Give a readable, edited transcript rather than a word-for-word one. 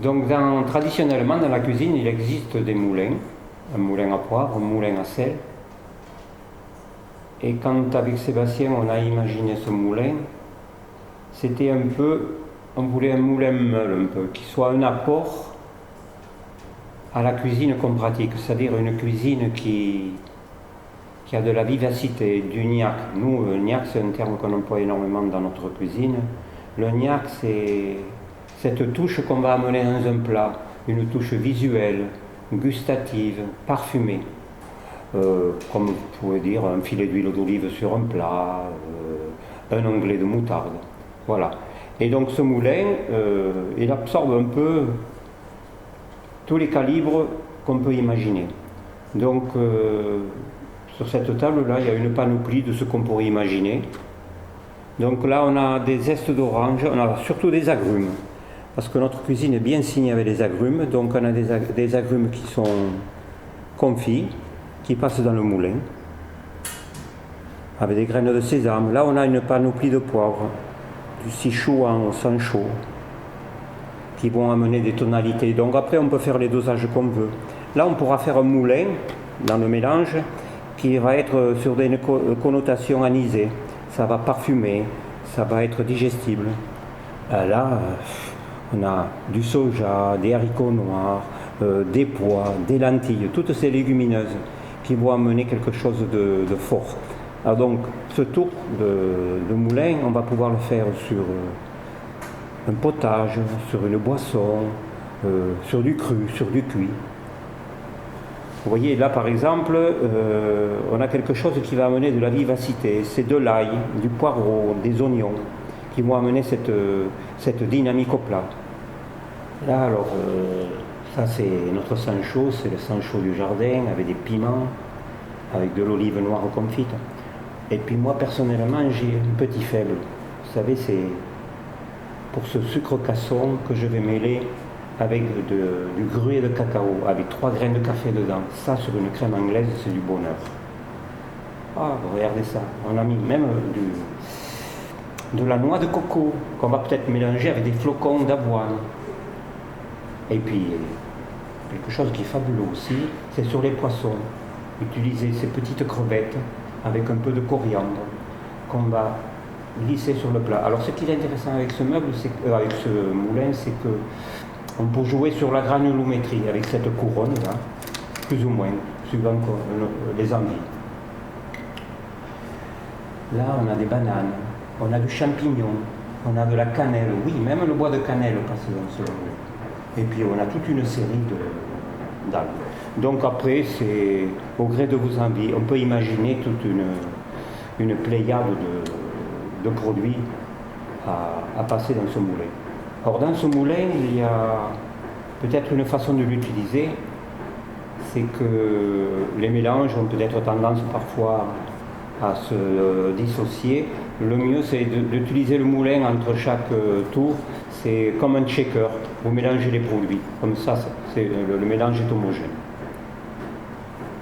Donc traditionnellement dans la cuisine il existe des moulins, un moulin à poivre, un moulin à sel. Et quand avec Sébastien on a imaginé ce moulin, c'était un peu, on voulait un moulin meule un peu, qui soit un apport à la cuisine qu'on pratique, c'est-à-dire une cuisine qui a de la vivacité, du gnac. Nous, le gnac c'est un terme qu'on emploie énormément dans notre cuisine. Le gnac c'est cette touche qu'on va amener dans un plat, une touche visuelle, gustative, parfumée. Comme vous pouvez dire, un filet d'huile d'olive sur un plat, un onglet de moutarde. Voilà. Et donc ce moulin, il absorbe un peu tous les calibres qu'on peut imaginer. Donc sur cette table-là, il y a une panoplie de ce qu'on pourrait imaginer. Donc là, on a des zestes d'orange, on a surtout des agrumes. Parce que notre cuisine est bien signée avec les agrumes, donc on a des agrumes qui sont confits, qui passent dans le moulin, avec des graines de sésame. Là on a une panoplie de poivre, du Sichuan au sancho, qui vont amener des tonalités. Donc après on peut faire les dosages qu'on veut. Là on pourra faire un moulin dans le mélange qui va être sur des connotations anisées. Ça va parfumer, ça va être digestible. Là, on a du soja, des haricots noirs, des pois, des lentilles, toutes ces légumineuses qui vont amener quelque chose de fort. Alors donc, ce tour de moulin, on va pouvoir le faire sur un potage, sur une boisson, sur du cru, sur du cuit. Vous voyez, là par exemple, on a quelque chose qui va amener de la vivacité. C'est de l'ail, du poireau, des oignons, qui vont amener cette dynamique au plat. Là alors, ça c'est notre sancho, c'est le sancho du jardin avec des piments, avec de l'olive noire confite. Et puis moi personnellement j'ai un petit faible. Vous savez, c'est pour ce sucre casson que je vais mêler avec du gruau de cacao, avec 3 graines de café dedans. Ça sur une crème anglaise, c'est du bonheur. Ah, regardez ça, on a mis même de la noix de coco qu'on va peut-être mélanger avec des flocons d'avoine. Et puis, quelque chose qui est fabuleux aussi, c'est sur les poissons. Utiliser ces petites crevettes avec un peu de coriandre qu'on va glisser sur le plat. Alors, ce qui est intéressant avec ce meuble, avec ce moulin, c'est que on peut jouer sur la granulométrie avec cette couronne là, plus ou moins, suivant les envies. Là, on a des bananes, on a du champignon, on a de la cannelle. Oui, même le bois de cannelle passe dans ce meuble. Et puis on a toute une série d'algues. Donc après, c'est au gré de vos envies. On peut imaginer toute une pléiade de produits à passer dans ce moulin. Or dans ce moulin, il y a peut-être une façon de l'utiliser, c'est que les mélanges ont peut-être tendance parfois à se dissocier. Le mieux c'est d'utiliser le moulin entre chaque tour. C'est comme un shaker, vous mélangez les produits, comme ça le mélange est homogène.